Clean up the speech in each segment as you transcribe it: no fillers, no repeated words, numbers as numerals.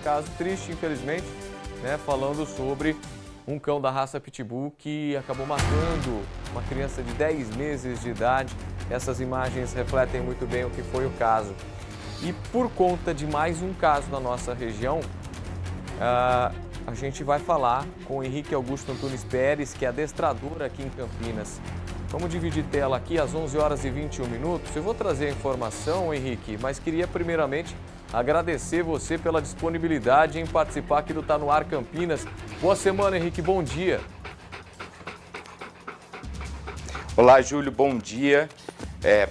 caso triste, infelizmente, né, falando sobre um cão da raça Pitbull que acabou matando uma criança de 10 meses de idade. Essas imagens refletem muito bem o que foi o caso. E por conta de mais um caso na nossa região, a gente vai falar com o Henrique Augusto Antunes Pérez, que é adestrador aqui em Campinas. Vamos dividir tela aqui às 11 horas e 21 minutos. Eu vou trazer a informação, Henrique, mas queria primeiramente agradecer você pela disponibilidade em participar aqui do Tá No Ar Campinas. Boa semana, Henrique, bom dia. Olá, Júlio, bom dia.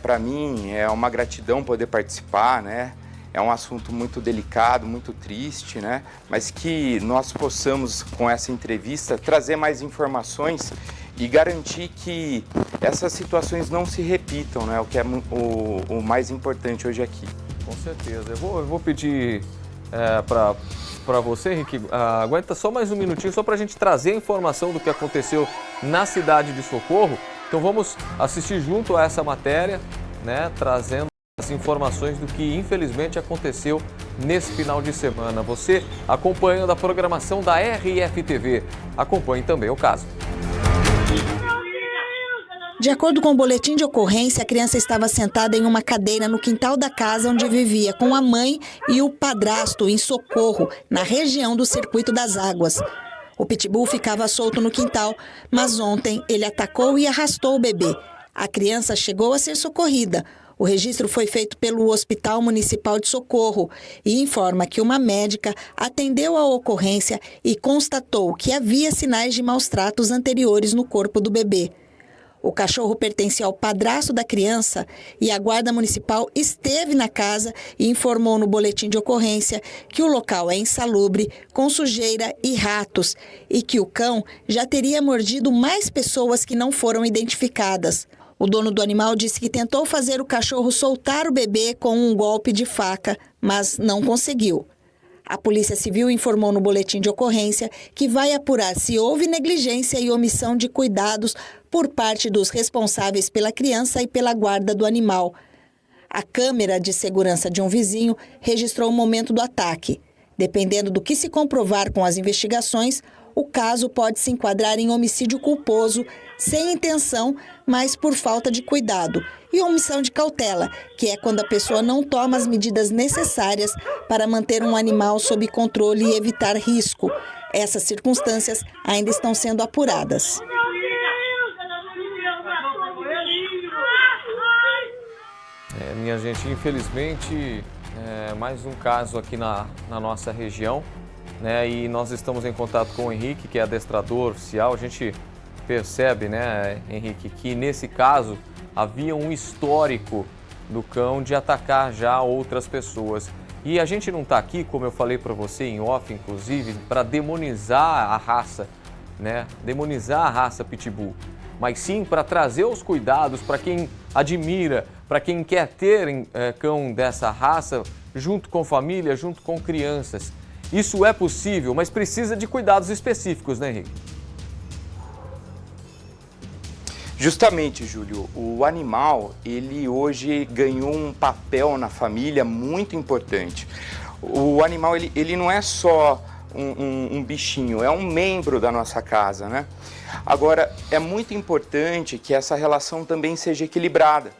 Para mim é uma gratidão poder participar, né? É um assunto muito delicado, muito triste, né? Mas que nós possamos, com essa entrevista, trazer mais informações e garantir que essas situações não se repitam, né? O que é o mais importante hoje aqui. Com certeza. Eu vou pedir para você, Henrique, aguenta só mais um minutinho, só para a gente trazer a informação do que aconteceu na cidade de Socorro. Então vamos assistir junto a essa matéria, né, trazendo as informações do que infelizmente aconteceu nesse final de semana. Você acompanhando a programação da RFTV, acompanhe também o caso. De acordo com o boletim de ocorrência, a criança estava sentada em uma cadeira no quintal da casa onde vivia com a mãe e o padrasto em Socorro, na região do Circuito das Águas. O pitbull ficava solto no quintal, mas ontem ele atacou e arrastou o bebê. A criança chegou a ser socorrida. O registro foi feito pelo Hospital Municipal de Socorro e informa que uma médica atendeu a ocorrência e constatou que havia sinais de maus-tratos anteriores no corpo do bebê. O cachorro pertencia ao padrasto da criança e a Guarda Municipal esteve na casa e informou no boletim de ocorrência que o local é insalubre, com sujeira e ratos, e que o cão já teria mordido mais pessoas que não foram identificadas. O dono do animal disse que tentou fazer o cachorro soltar o bebê com um golpe de faca, mas não conseguiu. A Polícia Civil informou no boletim de ocorrência que vai apurar se houve negligência e omissão de cuidados por parte dos responsáveis pela criança e pela guarda do animal. A câmera de segurança de um vizinho registrou o momento do ataque. Dependendo do que se comprovar com as investigações, o caso pode se enquadrar em homicídio culposo, sem intenção, mas por falta de cuidado, e omissão de cautela, que é quando a pessoa não toma as medidas necessárias para manter um animal sob controle e evitar risco. Essas circunstâncias ainda estão sendo apuradas. Minha gente, infelizmente, mais um caso aqui na nossa região, né? E nós estamos em contato com o Henrique, que é adestrador oficial. A gente percebe, né, Henrique, que nesse caso havia um histórico do cão de atacar já outras pessoas. E a gente não está aqui, como eu falei para você em off, inclusive, para demonizar a raça, né? Demonizar a raça Pitbull, mas sim para trazer os cuidados para quem admira, para quem quer ter cão dessa raça, junto com família, junto com crianças. Isso é possível, mas precisa de cuidados específicos, né, Henrique? Justamente, Júlio, o animal, ele hoje ganhou um papel na família muito importante. O animal, ele não é só um bichinho, é um membro da nossa casa, né? Agora, é muito importante que essa relação também seja equilibrada,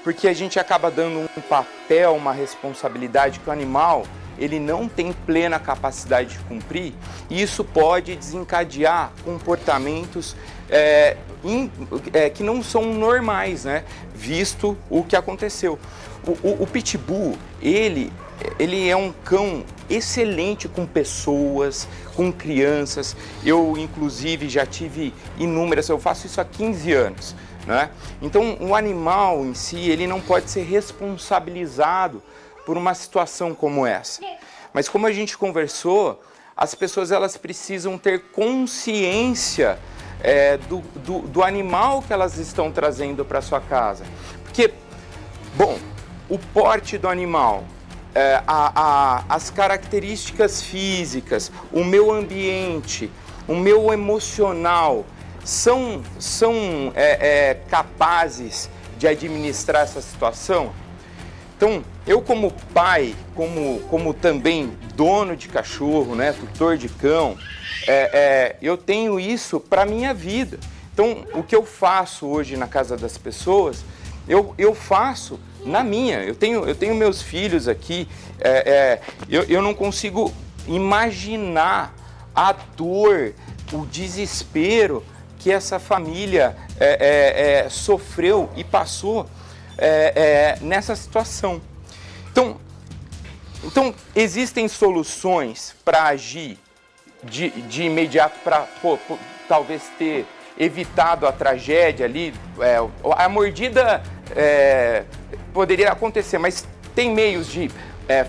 porque a gente acaba dando um papel, uma responsabilidade que o animal, ele não tem plena capacidade de cumprir, e isso pode desencadear comportamentos que não são normais, né? Visto o que aconteceu. O Pitbull, ele é um cão excelente com pessoas, com crianças. Eu, inclusive, já tive inúmeras, eu faço isso há 15 anos, né? Então, o animal em si, ele não pode ser responsabilizado por uma situação como essa. Mas como a gente conversou, as pessoas elas precisam ter consciência do animal que elas estão trazendo para sua casa. Porque, bom, o porte do animal, as características físicas, o meu ambiente, o meu emocional, são capazes de administrar essa situação? Então, eu como pai, como também dono de cachorro, né, tutor de cão, eu tenho isso para minha vida. Então, o que eu faço hoje na casa das pessoas, eu faço na minha. Eu tenho meus filhos aqui, eu não consigo imaginar a dor, o desespero que essa família sofreu e passou nessa situação. Então, existem soluções para agir de imediato para talvez ter evitado a tragédia ali. A mordida poderia acontecer, mas tem meios de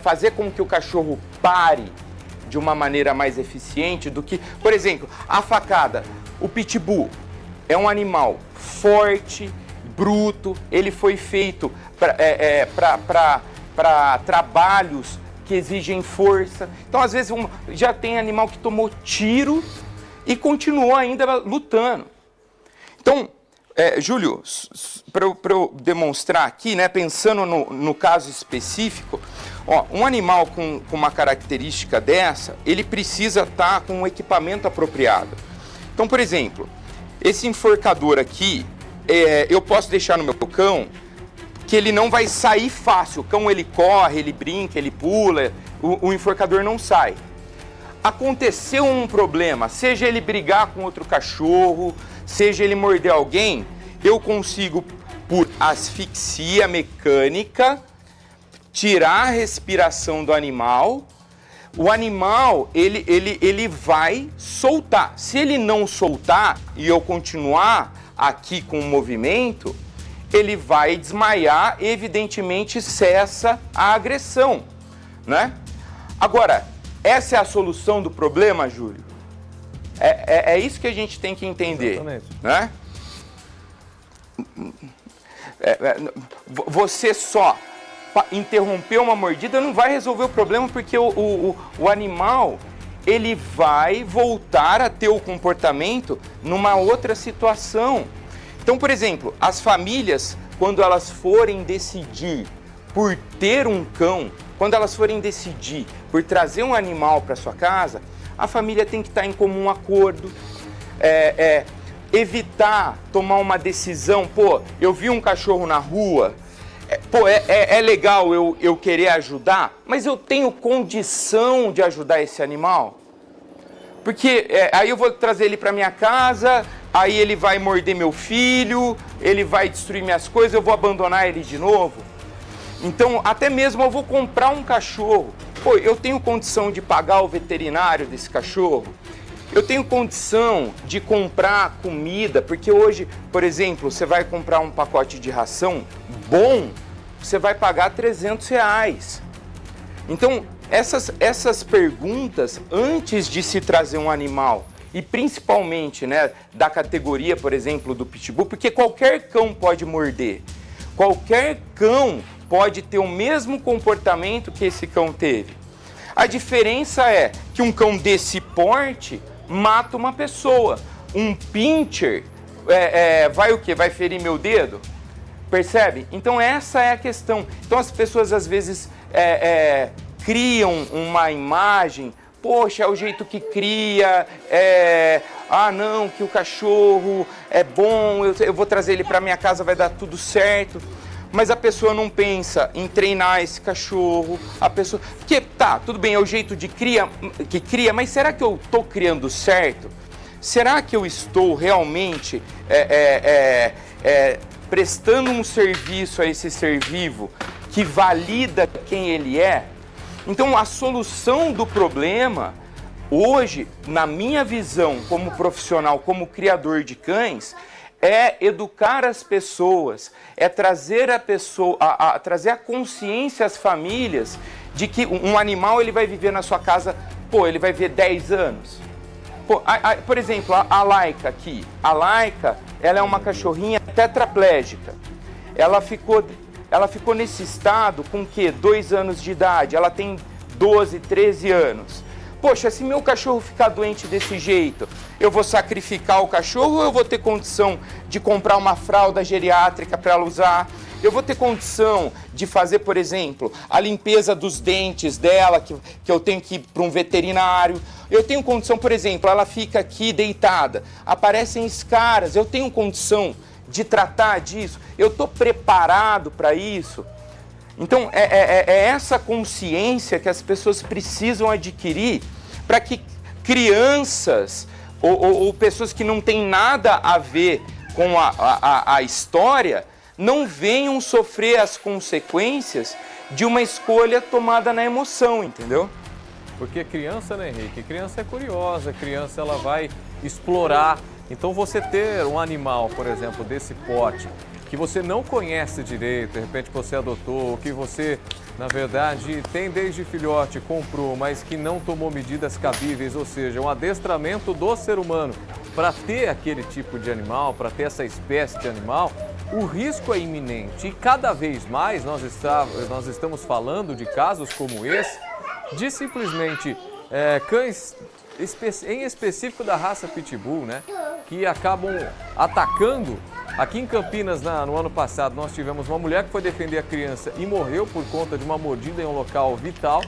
fazer com que o cachorro pare de uma maneira mais eficiente do que, por exemplo, a facada. O pitbull é um animal forte, bruto, ele foi feito para trabalhos que exigem força. Então, às vezes, já tem animal que tomou tiro e continuou ainda lutando. Então, Júlio, para eu demonstrar aqui, né, pensando no caso específico, um animal com uma característica dessa, ele precisa estar com um equipamento apropriado. Então, por exemplo, esse enforcador aqui, eu posso deixar no meu cão, que ele não vai sair fácil. O cão, ele corre, ele brinca, ele pula, o enforcador não sai. Aconteceu um problema, seja ele brigar com outro cachorro, seja ele morder alguém, eu consigo, por asfixia mecânica, tirar a respiração do animal. O animal, ele vai soltar. Se ele não soltar e eu continuar aqui com o movimento, ele vai desmaiar, evidentemente cessa a agressão, né? Agora, essa é a solução do problema, Júlio? É isso que a gente tem que entender. Exatamente. Né? Você só interromper uma mordida não vai resolver o problema, porque o animal, ele vai voltar a ter o comportamento numa outra situação. Então, por exemplo, as famílias, quando elas forem decidir por ter um cão, quando elas forem decidir por trazer um animal para sua casa, a família tem que estar em comum acordo, evitar tomar uma decisão. Eu vi um cachorro na rua, é legal eu querer ajudar, mas eu tenho condição de ajudar esse animal? Porque aí eu vou trazer ele para minha casa, aí ele vai morder meu filho, ele vai destruir minhas coisas, eu vou abandonar ele de novo. Então, até mesmo eu vou comprar um cachorro. Eu tenho condição de pagar o veterinário desse cachorro? Eu tenho condição de comprar comida? Porque hoje, por exemplo, você vai comprar um pacote de ração bom, você vai pagar R$300. Então, essas perguntas, antes de se trazer um animal, e principalmente, né, da categoria, por exemplo, do pitbull, porque qualquer cão pode morder, qualquer cão pode ter o mesmo comportamento que esse cão teve. A diferença é que um cão desse porte mata uma pessoa. Um pincher vai o quê? Vai ferir meu dedo? Percebe? Então essa é a questão. Então as pessoas às vezes criam uma imagem, poxa, é o jeito que cria, não, que o cachorro é bom, eu vou trazer ele para minha casa, vai dar tudo certo. Mas a pessoa não pensa em treinar esse cachorro, porque tudo bem, é o jeito que cria, mas será que eu estou criando certo? Será que eu estou realmente prestando um serviço a esse ser vivo que valida quem ele é? Então, a solução do problema, hoje, na minha visão como profissional, como criador de cães, é educar as pessoas, é trazer trazer a consciência às famílias de que um animal ele vai viver na sua casa, ele vai viver 10 anos. Por exemplo, a Laika aqui. A Laika, ela é uma cachorrinha tetraplégica. Ela ficou nesse estado com 2 anos de idade. Ela tem 12, 13 anos. Poxa, se meu cachorro ficar doente desse jeito, eu vou sacrificar o cachorro ou eu vou ter condição de comprar uma fralda geriátrica para ela usar? Eu vou ter condição de fazer, por exemplo, a limpeza dos dentes dela, que eu tenho que ir para um veterinário. Eu tenho condição, por exemplo, ela fica aqui deitada, aparecem escaras, eu tenho condição de tratar disso? Eu estou preparado para isso? Então, é essa consciência que as pessoas precisam adquirir para que crianças ou pessoas que não têm nada a ver com a história não venham sofrer as consequências de uma escolha tomada na emoção, entendeu? Porque criança, né, Henrique? Criança é curiosa, criança ela vai explorar. Então você ter um animal, por exemplo, desse porte, que você não conhece direito, de repente você adotou, que você, na verdade, tem desde filhote, comprou, mas que não tomou medidas cabíveis, ou seja, um adestramento do ser humano para ter aquele tipo de animal, para ter essa espécie de animal, o risco é iminente. E cada vez mais nós estamos falando de casos como esse, de simplesmente cães, em específico da raça Pitbull, né, que acabam atacando. Aqui em Campinas, no ano passado, nós tivemos uma mulher que foi defender a criança e morreu por conta de uma mordida em um local vital.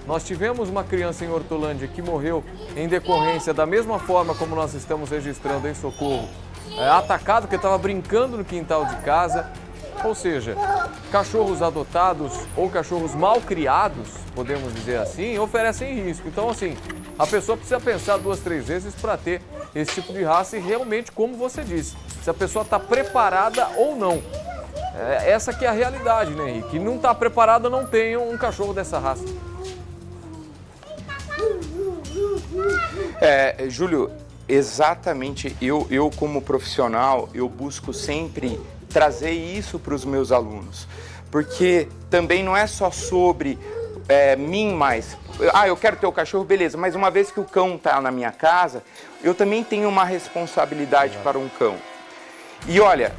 Nós tivemos uma criança em Hortolândia que morreu em decorrência, da mesma forma como nós estamos registrando em Socorro, atacado porque estava brincando no quintal de casa. Ou seja, cachorros adotados ou cachorros mal criados, podemos dizer assim, oferecem risco. Então, assim, a pessoa precisa pensar 2, 3 vezes para ter esse tipo de raça e realmente, como você disse, se a pessoa está preparada ou não. Essa que é a realidade, né, Henrique? Não está preparada, não tem um cachorro dessa raça. Júlio, exatamente, eu como profissional, eu busco sempre trazer isso para os meus alunos, porque também não é só sobre mim mais, eu quero ter o cachorro, beleza, mas uma vez que o cão está na minha casa, eu também tenho uma responsabilidade para um cão. E olha,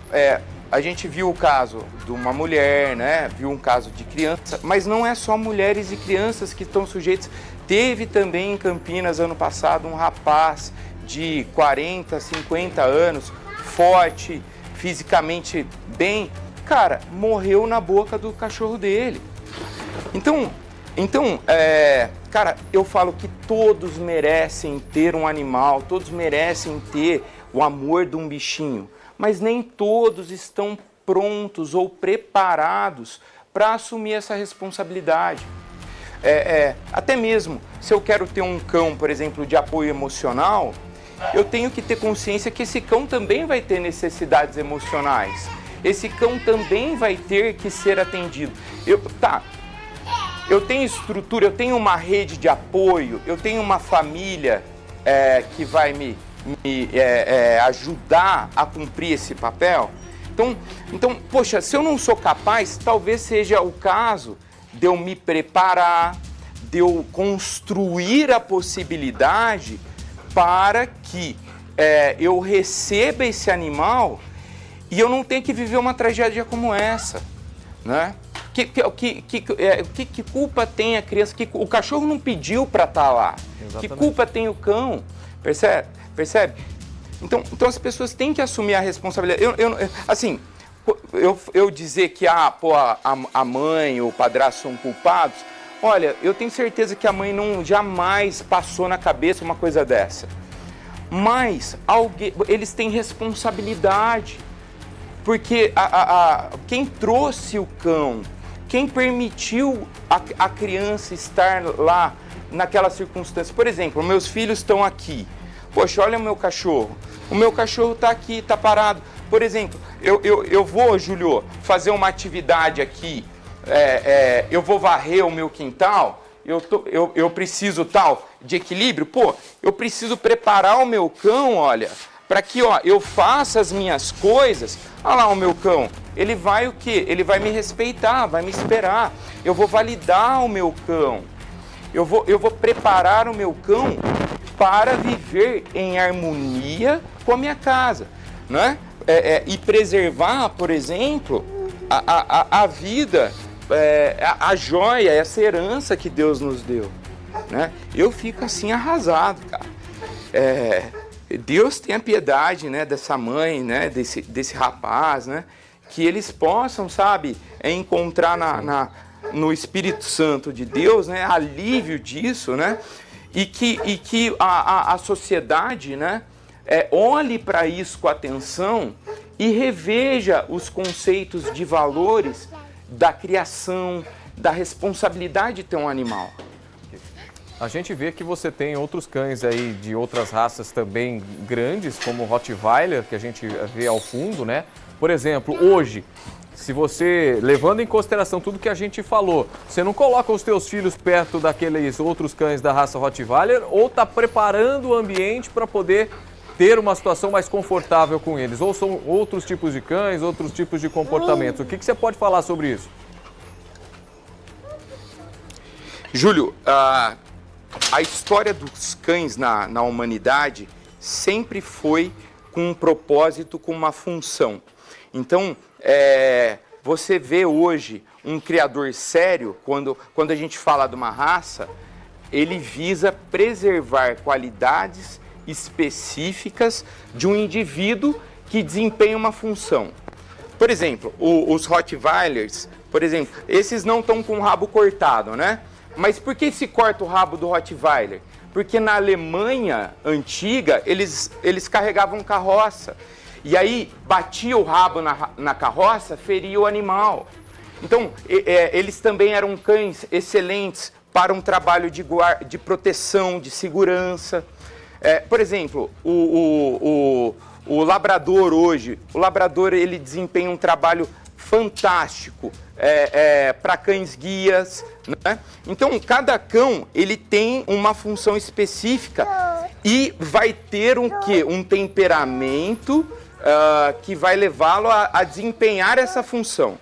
a gente viu o caso de uma mulher, né? Viu um caso de criança, mas não é só mulheres e crianças que estão sujeitas. Teve também em Campinas, ano passado, um rapaz de 40, 50 anos, forte, fisicamente bem, cara, morreu na boca do cachorro dele. Então, cara, eu falo que todos merecem ter um animal, todos merecem ter o amor de um bichinho, mas nem todos estão prontos ou preparados para assumir essa responsabilidade. Até mesmo, se eu quero ter um cão, por exemplo, de apoio emocional, eu tenho que ter consciência que esse cão também vai ter necessidades emocionais. Esse cão também vai ter que ser atendido. Eu tenho estrutura, eu tenho uma rede de apoio, eu tenho uma família que vai me ajudar a cumprir esse papel. Então, poxa, se eu não sou capaz, talvez seja o caso de eu me preparar, de eu construir a possibilidade para que eu receba esse animal e eu não tenha que viver uma tragédia como essa, né? Que culpa tem a criança? O cachorro não pediu para estar lá. Exatamente. Que culpa tem o cão? Percebe? Então as pessoas têm que assumir a responsabilidade. Eu dizer que a mãe ou o padrasto são culpados, olha, eu tenho certeza que a mãe jamais passou na cabeça uma coisa dessa. Mas eles têm responsabilidade, porque quem trouxe o cão, quem permitiu a criança estar lá naquela circunstância. Por exemplo, meus filhos estão aqui. Poxa, olha o meu cachorro está aqui, está parado. Por exemplo, eu vou, Júlio, fazer uma atividade aqui, eu vou varrer o meu quintal, eu preciso de equilíbrio, eu preciso preparar o meu cão, olha, para que eu faça as minhas coisas. Olha lá o meu cão, ele vai o quê? Ele vai me respeitar, vai me esperar, eu vou validar o meu cão, eu vou preparar o meu cão para viver em harmonia com a minha casa, né? E preservar, por exemplo, a vida, a joia, essa herança que Deus nos deu, né? Eu fico assim arrasado, cara. Deus tenha piedade, né, dessa mãe, né, desse rapaz, né, que eles possam, sabe, encontrar no Espírito Santo de Deus, né, alívio disso, né, e que a sociedade, né, olhe para isso com atenção e reveja os conceitos de valores da criação, da responsabilidade de ter um animal. A gente vê que você tem outros cães aí de outras raças também grandes, como o Rottweiler, que a gente vê ao fundo, né? Por exemplo, hoje, se você, levando em consideração tudo que a gente falou, você não coloca os teus filhos perto daqueles outros cães da raça Rottweiler ou está preparando o ambiente para poder ter uma situação mais confortável com eles? Ou são outros tipos de cães, outros tipos de comportamentos? O que você pode falar sobre isso? Júlio, a história dos cães na humanidade sempre foi com um propósito, com uma função. Então, você vê hoje um criador sério, quando a gente fala de uma raça, ele visa preservar qualidades específicas de um indivíduo que desempenha uma função. Por exemplo, os Rottweilers, por exemplo, esses não estão com o rabo cortado, né? Mas por que se corta o rabo do Rottweiler? Porque na Alemanha antiga, eles carregavam carroça. E aí batia o rabo na carroça, feria o animal. Então, eles também eram cães excelentes para um trabalho de proteção, de segurança. Por exemplo, o labrador hoje, ele desempenha um trabalho fantástico para cães guias, né? Então, cada cão ele tem uma função específica e vai ter um temperamento que vai levá-lo a desempenhar essa função.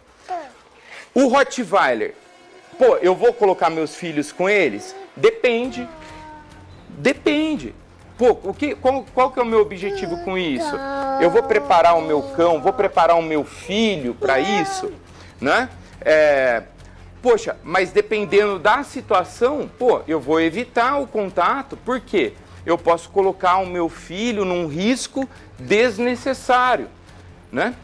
O Rottweiler, eu vou colocar meus filhos com eles? Depende. Qual que é o meu objetivo com isso? Eu vou preparar o meu cão, vou preparar o meu filho para isso, né? Mas dependendo da situação, eu vou evitar o contato, por quê? Eu posso colocar o meu filho num risco desnecessário, né?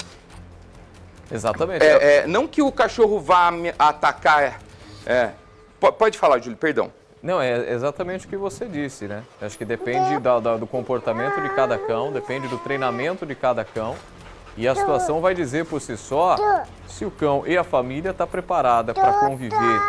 Exatamente. Não que o cachorro vá me atacar. Pode falar, Júlio, perdão. Não, é exatamente o que você disse, né? Acho que depende do comportamento de cada cão, depende do treinamento de cada cão. E a situação vai dizer por si só se o cão e a família estão preparada para conviver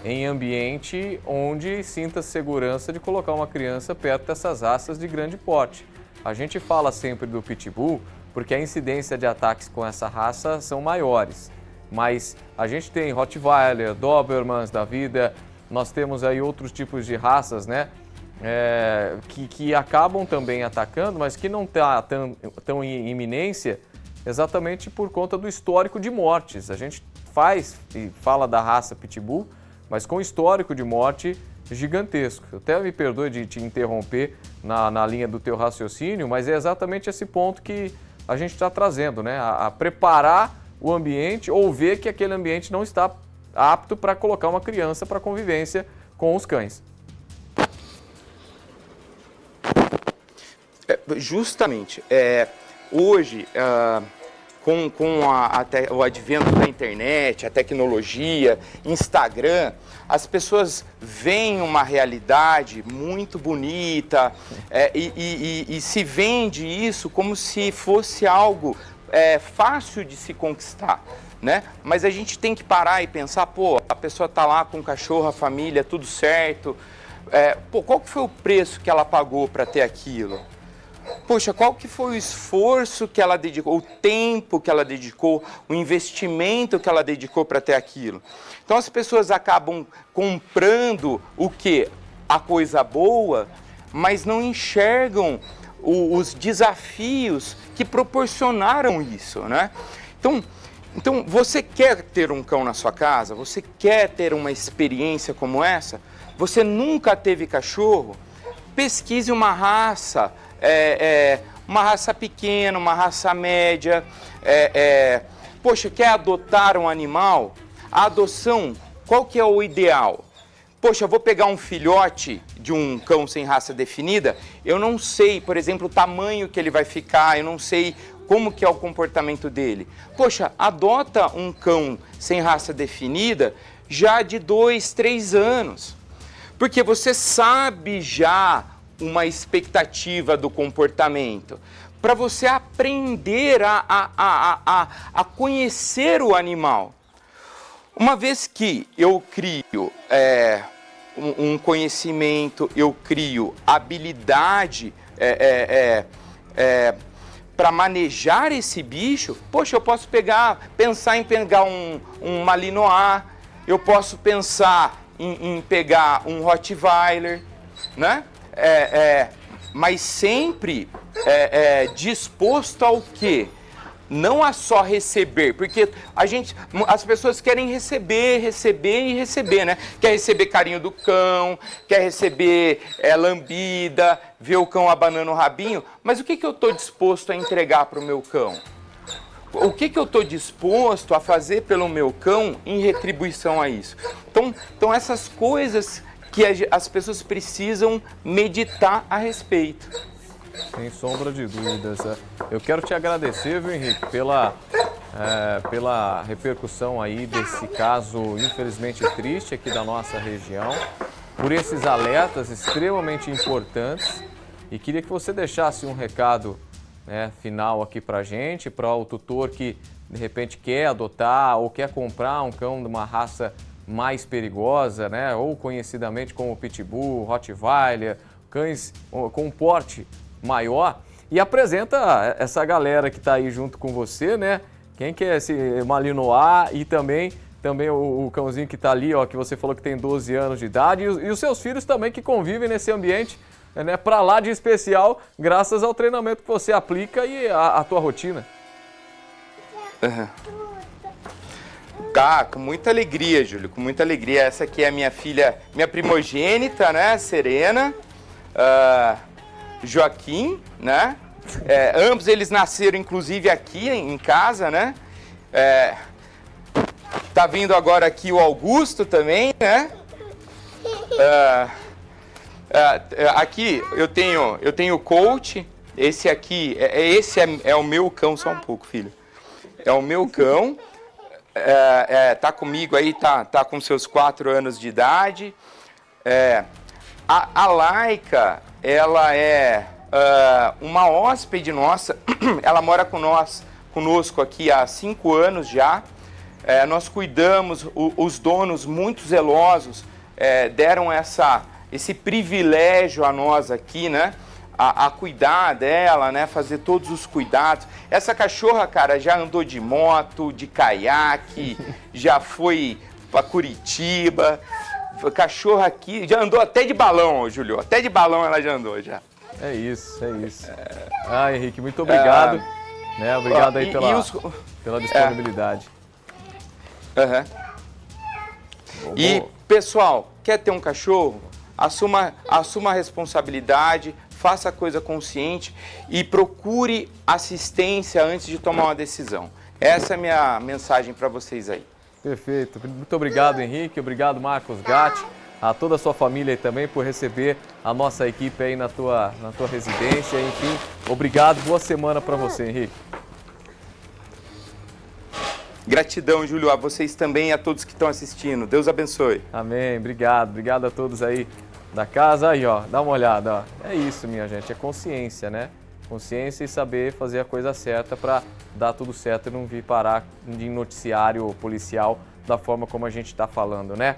em ambiente onde sinta segurança de colocar uma criança perto dessas raças de grande porte. A gente fala sempre do Pitbull porque a incidência de ataques com essa raça são maiores. Mas a gente tem Rottweiler, Dobermans da vida, nós temos aí outros tipos de raças, né? Que acabam também atacando, mas que não está tão em iminência exatamente por conta do histórico de mortes. A gente fala da raça Pitbull, mas com histórico de morte gigantesco. Até me perdoe de te interromper na linha do teu raciocínio, mas é exatamente esse ponto que a gente está trazendo, né? A preparar o ambiente ou ver que aquele ambiente não está apto para colocar uma criança para convivência com os cães. Justamente. Hoje, com o advento da internet, a tecnologia, Instagram, as pessoas veem uma realidade muito bonita e se vende isso como se fosse algo fácil de se conquistar, né? Mas a gente tem que parar e pensar, a pessoa está lá com o cachorro, a família, tudo certo. Qual que foi o preço que ela pagou para ter aquilo? Poxa, qual que foi o esforço que ela dedicou, o tempo que ela dedicou, o investimento que ela dedicou para ter aquilo? Então as pessoas acabam comprando o quê? A coisa boa, mas não enxergam os desafios que proporcionaram isso, né? Então, você quer ter um cão na sua casa? Você quer ter uma experiência como essa? Você nunca teve cachorro? Pesquise uma raça, uma raça pequena, uma raça média. Poxa, quer adotar um animal? A adoção, qual que é o ideal? Poxa, eu vou pegar um filhote de um cão sem raça definida, eu não sei, por exemplo, o tamanho que ele vai ficar, eu não sei Como que é o comportamento dele? Poxa, adota um cão sem raça definida já de 2, 3 anos. Porque você sabe já uma expectativa do comportamento. Para você aprender a conhecer o animal. Uma vez que eu crio um conhecimento, eu crio habilidade para manejar esse bicho, poxa, eu posso pensar em pegar um Malinois, eu posso pensar em pegar um Rottweiler, né? Mas sempre disposto ao quê? Não a só receber, porque as pessoas querem receber, né? Quer receber carinho do cão, quer receber lambida, ver o cão abanando o rabinho, mas o que eu estou disposto a entregar para o meu cão? O que eu estou disposto a fazer pelo meu cão em retribuição a isso? Então essas coisas que as pessoas precisam meditar a respeito. Sem sombra de dúvidas. Eu quero te agradecer, viu, Henrique, pela repercussão aí desse caso infelizmente triste aqui da nossa região, por esses alertas extremamente importantes, e queria que você deixasse um recado, né, final aqui pra gente, para o tutor que de repente quer adotar ou quer comprar um cão de uma raça mais perigosa, né, ou conhecidamente como Pitbull, Rottweiler, cães com porte maior, e apresenta essa galera que está aí junto com você, né? Quem que é esse Malinois e também o cãozinho que está ali, ó, que você falou que tem 12 anos de idade, e os seus filhos também que convivem nesse ambiente, né, para lá de especial, graças ao treinamento que você aplica e a tua rotina. Uhum. Tá, com muita alegria, Júlio, com muita alegria. Essa aqui é a minha filha, minha primogênita, né, Serena. Joaquim, né? Ambos eles nasceram, inclusive, aqui em casa, né? Tá vindo agora aqui o Augusto também, né? Aqui eu tenho o Colt. Esse aqui, é o meu cão, só um pouco, filho. É o meu cão. Tá comigo aí, tá com seus 4 anos de idade. A Laika, ela é uma hóspede nossa, ela mora conosco aqui há 5 anos já. Nós cuidamos, os donos muito zelosos deram esse privilégio a nós aqui, né? A cuidar dela, né? Fazer todos os cuidados. Essa cachorra, cara, já andou de moto, de caiaque, já foi para Curitiba. Cachorro aqui, já andou até de balão, Júlio. Até de balão ela já andou, já. É isso. Henrique, muito obrigado. Né? Obrigado aí pela disponibilidade. E, pessoal, quer ter um cachorro? Assuma a responsabilidade, faça a coisa consciente e procure assistência antes de tomar uma decisão. Essa é a minha mensagem para vocês aí. Perfeito. Muito obrigado, Henrique. Obrigado, Marcos Gatti. A toda a sua família aí também por receber a nossa equipe aí na tua residência. Enfim, obrigado. Boa semana para você, Henrique. Gratidão, Júlio, a vocês também e a todos que estão assistindo. Deus abençoe. Amém. Obrigado. Obrigado a todos aí da casa. Aí, ó, dá uma olhada. Ó. É isso, minha gente. É consciência, né? Consciência e saber fazer a coisa certa para dar tudo certo e não vir parar em noticiário policial da forma como a gente está falando, né?